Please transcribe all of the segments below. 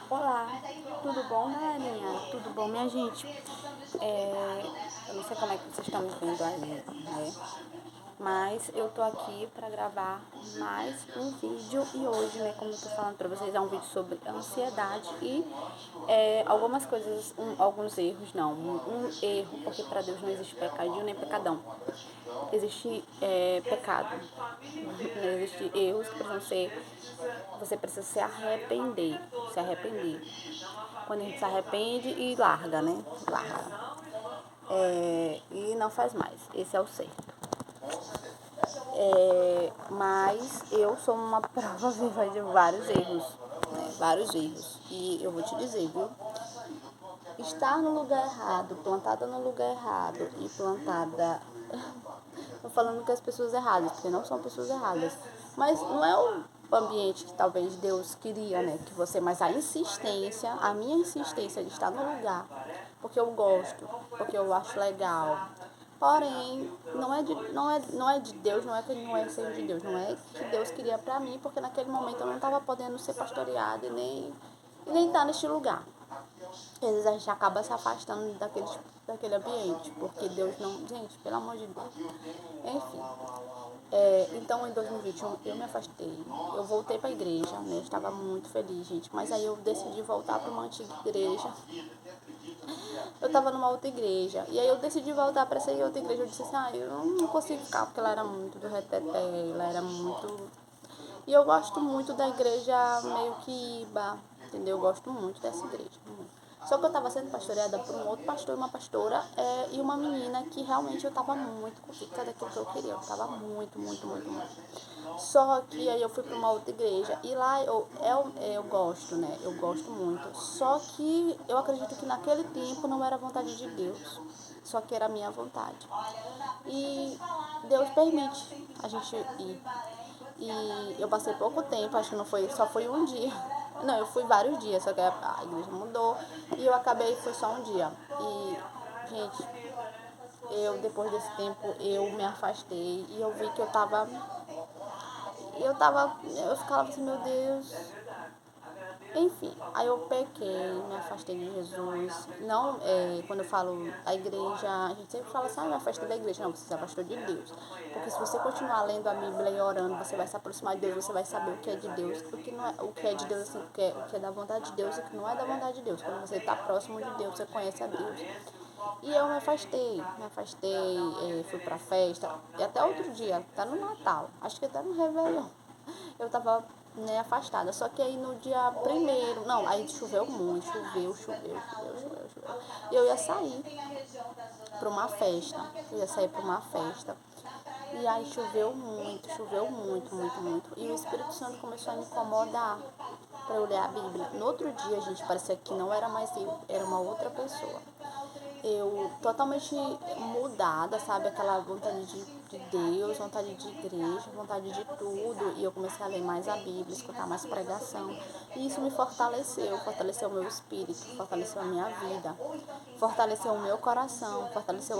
Olá, tudo bom, galerinha? Tudo bom, minha gente? Eu não sei como é que vocês estão me vendo aí, né? Mas eu tô aqui para gravar mais um vídeo e hoje, né, como eu tô falando para vocês, é um vídeo sobre ansiedade e algumas coisas, alguns erros, não, um erro, porque para Deus não existe pecadinho nem pecadão. Existe pecado, não existe erros que precisam ser, você precisa se arrepender. Quando a gente se arrepende e larga, né? Larga. E não faz mais. Esse é o certo. Mas eu sou uma prova viva de vários erros. Né? Vários erros. E eu vou te dizer, viu? Estar no lugar errado, plantada no lugar errado e plantada. Tô falando que as pessoas erradas, porque não são pessoas erradas. Mas não é o ambiente que talvez Deus queria, né? Que você, mas a minha insistência de estar no lugar, porque eu gosto, porque eu acho legal. Porém, não é de Deus, não é que ele não é ser de Deus, não é que Deus queria pra mim, porque naquele momento eu não estava podendo ser pastoreada e nem estar neste lugar. Às vezes a gente acaba se afastando daquele ambiente, porque Deus não. Gente, pelo amor de Deus. Enfim. Então em 2021 eu me afastei. Eu voltei para a igreja, né? Eu estava muito feliz, gente. Mas aí eu decidi voltar para uma antiga igreja. Eu estava numa outra igreja. E aí eu decidi voltar para essa outra igreja. Eu disse assim, eu não consigo ficar, porque ela era muito do reteté, ela era muito. E eu gosto muito da igreja meio que Iba, entendeu? Eu gosto muito dessa igreja. Muito. Só que eu estava sendo pastoreada por um outro pastor e uma pastora e uma menina que realmente eu estava muito convicta daquilo que eu queria. Eu estava muito, muito, muito, muito. Só que aí eu fui para uma outra igreja e lá eu gosto, né? Eu gosto muito. Só que eu acredito que naquele tempo não era a vontade de Deus. Só que era a minha vontade. E Deus permite a gente ir. E eu passei pouco tempo, acho que não foi, só foi um dia. Não, eu fui vários dias, só que a igreja mudou e eu acabei, foi só um dia. E, gente, depois desse tempo, eu me afastei e eu vi que eu ficava assim, meu Deus. Enfim, aí eu pequei, me afastei de Jesus. Não, quando eu falo a igreja, a gente sempre fala assim, me afastei da igreja. Não, você se afastou de Deus. Porque se você continuar lendo a Bíblia e orando, você vai se aproximar de Deus, você vai saber o que é de Deus, o que não é, o que é de Deus, assim, o que é da vontade de Deus e o que não é da vontade de Deus. Quando você está próximo de Deus, você conhece a Deus. E eu me afastei, fui pra festa, e até outro dia, tá no Natal, acho que até no Réveillon, eu tava, né, afastada. Só que aí no dia primeiro, não, aí choveu muito, choveu. E eu ia sair pra uma festa, E aí choveu muito. E o Espírito Santo começou a me incomodar para eu ler a Bíblia. No outro dia, gente, parecia que não era mais eu, era uma outra pessoa. Eu totalmente mudada, sabe? Aquela vontade de Deus, vontade de igreja, vontade de tudo. E eu comecei a ler mais a Bíblia, escutar mais pregação. E isso me fortaleceu o meu espírito, fortaleceu a minha vida, fortaleceu o meu coração, fortaleceu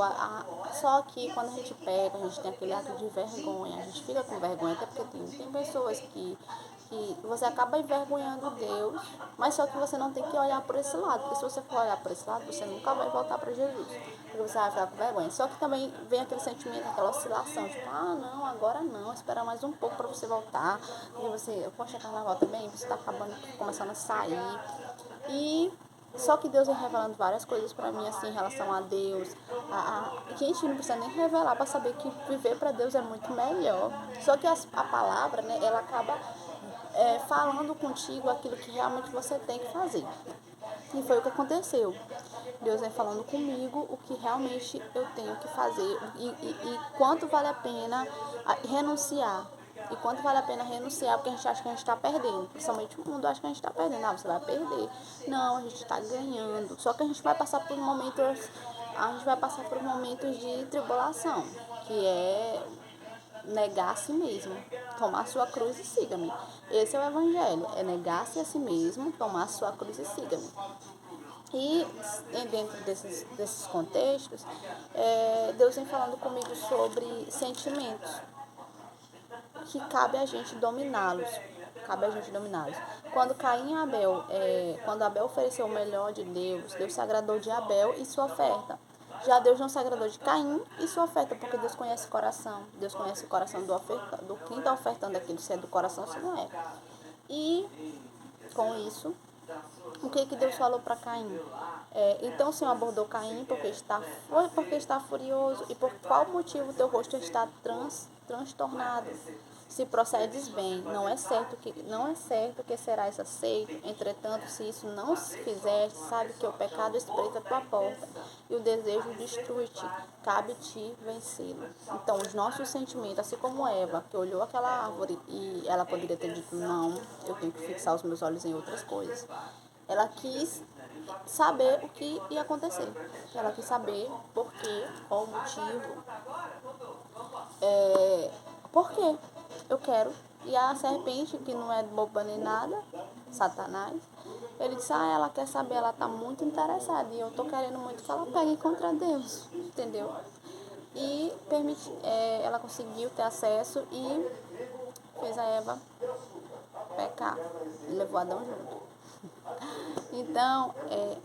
Só que quando a gente pega, a gente tem aquele ato de vergonha, a gente fica com vergonha, até porque tem pessoas que você acaba envergonhando Deus, mas só que você não tem que olhar por esse lado, porque se você for olhar por esse lado, você nunca vai voltar para Jesus, porque você vai ficar com vergonha. Só que também vem aquele sentimento, aquela oscilação, tipo, não, agora não, espera mais um pouco para você voltar, e você, poxa, carnaval também, você está começando a sair, e só que Deus vem revelando várias coisas pra mim, assim, em relação a Deus. Que a gente não precisa nem revelar pra saber que viver pra Deus é muito melhor. Só que a palavra, né, ela acaba falando contigo aquilo que realmente você tem que fazer. E foi o que aconteceu. Deus vem falando comigo o que realmente eu tenho que fazer e quanto vale a pena renunciar. E quanto vale a pena renunciar, porque a gente acha que a gente está perdendo. Principalmente o mundo acha que a gente está perdendo. Você vai perder. Não, a gente está ganhando. Só que a gente vai passar por momentos de tribulação, que é negar a si mesmo, tomar sua cruz e siga-me. Esse é o evangelho, é negar-se a si mesmo, tomar sua cruz e siga-me. E dentro desses contextos, Deus vem falando comigo sobre sentimentos, que cabe a gente dominá-los. cabe a gente dominá-los. Quando Caim e Abel, quando Abel ofereceu o melhor de Deus, Deus se agradou de Abel e sua oferta. Já Deus não se agradou de Caim e sua oferta, porque Deus conhece o coração. Deus conhece o coração do quem está ofertando aquilo, se é do coração, se não é. E, com isso, o que Deus falou para Caim? Então o Senhor abordou Caim porque está furioso. E por qual motivo teu rosto está transtornado? Se procedes bem, não é certo que serás aceito. Entretanto, se isso não se fizer, sabe que o pecado espreita a tua porta e o desejo destrui-te. Cabe-te vencê-lo. Então, os nossos sentimentos, assim como Eva, que olhou aquela árvore e ela poderia ter dito, não, eu tenho que fixar os meus olhos em outras coisas. Ela quis saber o que ia acontecer. Ela quis saber por quê, qual o motivo. Por quê? Eu quero. E a serpente, que não é boba nem nada, Satanás, ele disse, ela quer saber, ela está muito interessada. E eu estou querendo muito que ela pegue contra Deus. Entendeu? E ela conseguiu ter acesso e fez a Eva pecar. E levou Adão junto. Então,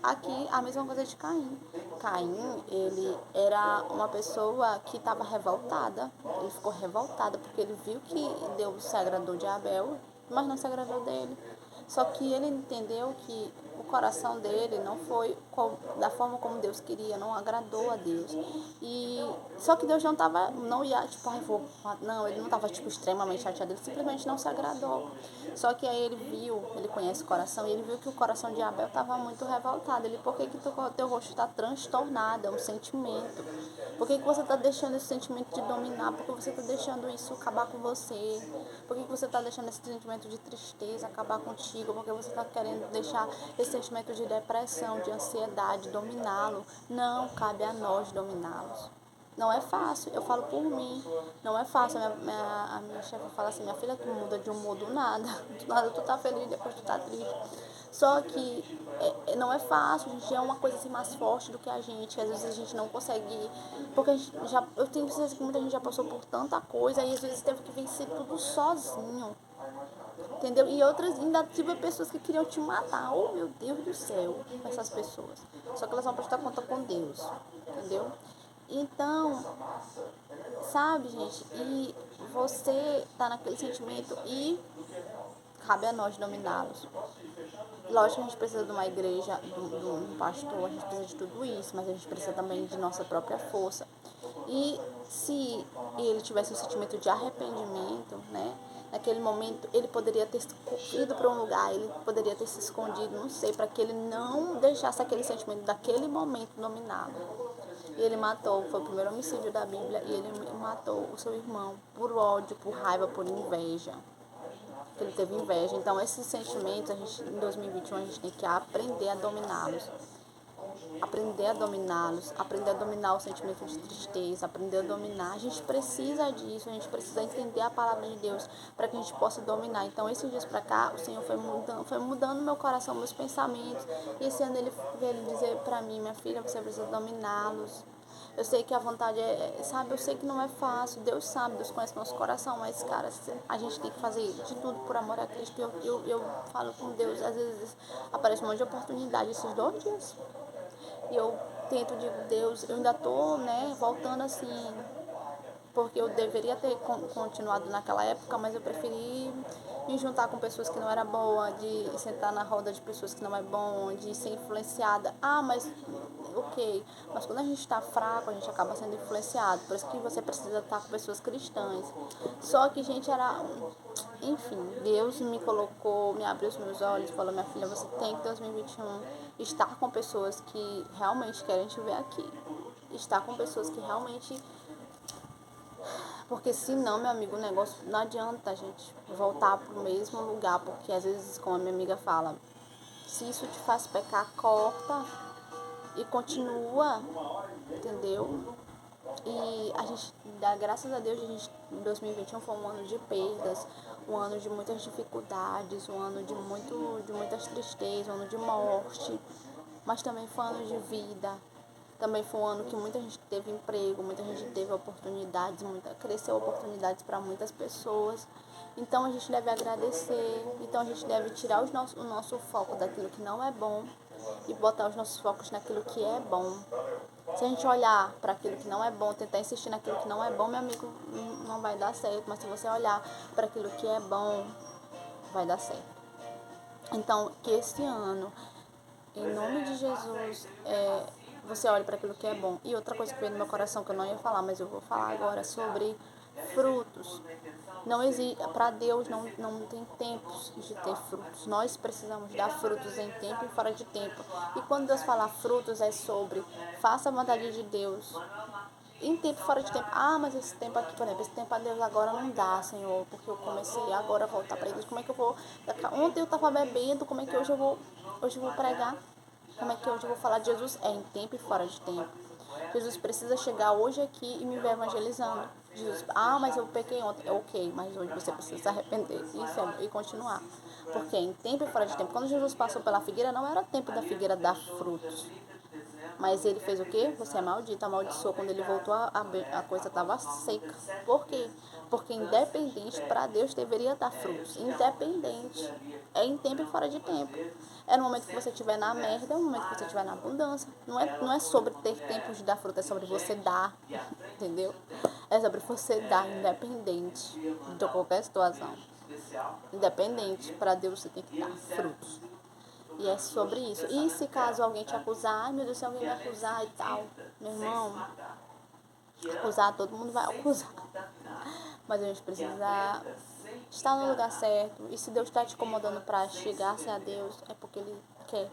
aqui a mesma coisa de Caim. Caim, ele era uma pessoa que estava revoltada. Ele ficou revoltado porque ele viu que Deus se agradou de Abel, mas não se agradou dele. Só que ele entendeu que o coração dele não foi da forma como Deus queria, não agradou a Deus. Só que Deus não ia, ele não estava extremamente chateado, ele simplesmente não se agradou. Só que aí ele conhece o coração, e ele viu que o coração de Abel estava muito revoltado. Por que teu rosto está transtornado? É um sentimento. Por que você está deixando esse sentimento de dominar? Por que você está deixando isso acabar com você? Por que você está deixando esse sentimento de tristeza acabar contigo? Porque você está querendo deixar esse sentimento de depressão, de ansiedade, dominá-lo? Não cabe a nós dominá-los. Não é fácil, eu falo por mim, não é fácil. A minha chefe fala assim, minha filha, tu muda de humor do nada tu tá feliz, depois tu tá triste. Só que não é fácil, a gente é uma coisa assim mais forte do que a gente, às vezes a gente não consegue, porque eu tenho certeza que muita gente já passou por tanta coisa e às vezes teve que vencer tudo sozinho. Entendeu? E outras, ainda tive pessoas que queriam te matar. Oh, meu Deus do céu, essas pessoas. Só que elas vão prestar conta com Deus. Entendeu? Então, sabe, gente? E você tá naquele sentimento e cabe a nós dominá-los. Lógico que a gente precisa de uma igreja, de um pastor, a gente precisa de tudo isso, mas a gente precisa também de nossa própria força. E se ele tivesse um sentimento de arrependimento, né? Naquele momento, ele poderia ter ido para um lugar, ele poderia ter se escondido, não sei, para que ele não deixasse aquele sentimento daquele momento dominá-lo. E ele matou, foi o primeiro homicídio da Bíblia, e ele matou o seu irmão por ódio, por raiva, por inveja. Ele teve inveja. Então, esses sentimentos, em 2021, a gente tem que aprender a dominá-los. Aprender a dominá-los, aprender a dominar o sentimento de tristeza, aprender a dominar. A gente precisa disso, a gente precisa entender a palavra de Deus para que a gente possa dominar. Então, esses dias para cá, o Senhor foi mudando meu coração, meus pensamentos. E esse ano ele veio dizer para mim, minha filha, você precisa dominá-los. Eu sei que a vontade sabe, eu sei que não é fácil, Deus sabe, Deus conhece nosso coração, mas, cara, a gente tem que fazer de tudo por amor a Cristo. Eu falo com Deus, às vezes aparece um monte de oportunidade esses 2 dias. E eu tento, digo, Deus, eu ainda tô, né, voltando assim, porque eu deveria ter continuado naquela época, mas eu preferi me juntar com pessoas que não era boa, de sentar na roda de pessoas que não é bom, de ser influenciada. Mas ok, mas quando a gente está fraco, a gente acaba sendo influenciado, por isso que você precisa estar com pessoas cristãs. Só que, gente, enfim, Deus me colocou, me abriu os meus olhos, falou, minha filha, você tem que, em 2021, estar com pessoas que realmente querem te ver aqui. Estar com pessoas que realmente... Porque senão, meu amigo, o negócio não adianta a gente voltar pro mesmo lugar, porque às vezes, como a minha amiga fala, se isso te faz pecar, corta e continua, entendeu? E a gente dá graças a Deus, 2021 foi um ano de perdas, um ano de muitas dificuldades, um ano de muitas tristezas, um ano de morte, mas também foi um ano de vida. Também foi um ano que muita gente teve emprego, muita gente teve oportunidades, cresceu oportunidades para muitas pessoas. Então a gente deve agradecer, então a gente deve tirar o nosso foco daquilo que não é bom e botar os nossos focos naquilo que é bom. Se a gente olhar para aquilo que não é bom, tentar insistir naquilo que não é bom, meu amigo, não vai dar certo. Mas se você olhar para aquilo que é bom, vai dar certo. Então, que esse ano, em nome de Jesus, você olhe para aquilo que é bom. E outra coisa que veio no meu coração, que eu não ia falar, mas eu vou falar agora, sobre frutos. Não existe, para Deus não tem tempos de ter frutos. Nós precisamos dar frutos em tempo e fora de tempo. E quando Deus fala frutos, é sobre faça a vontade de Deus em tempo e fora de tempo. Ah, mas esse tempo aqui, por exemplo, esse tempo a Deus agora não dá, Senhor, porque eu comecei agora a voltar para Deus. Como é que eu vou? Ontem eu estava bebendo, como é que hoje eu vou pregar? Como é que hoje eu vou falar de Jesus? É em tempo e fora de tempo. Jesus precisa chegar hoje aqui e me ver evangelizando. Jesus, mas eu pequei ontem. É ok, mas hoje você precisa se arrepender e continuar. Porque em tempo e fora de tempo. Quando Jesus passou pela figueira, não era tempo da figueira dar frutos. Mas ele fez o quê? Você é maldito, amaldiçoou. Quando ele voltou, a coisa estava seca. Por quê? Porque independente, para Deus deveria dar frutos. Independente. É em tempo e fora de tempo. É no momento que você estiver na merda, é no momento que você estiver na abundância. Não é sobre ter tempo de dar fruto, é sobre você dar. Entendeu? É sobre você dar, independente de qualquer situação. Independente, para Deus você tem que dar frutos. E é sobre isso. E se caso alguém te acusar, ai meu Deus, se alguém me acusar e tal, meu irmão, acusar, todo mundo vai acusar. Mas a gente precisa estar no lugar certo. E se Deus está te incomodando para chegar-se a Deus, é porque Ele quer.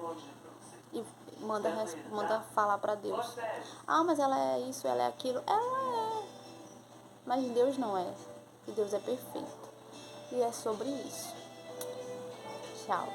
E manda falar para Deus. Ah, mas ela é isso, ela é aquilo. Ela é. Mas Deus não é. E Deus é perfeito. E é sobre isso. Tchau.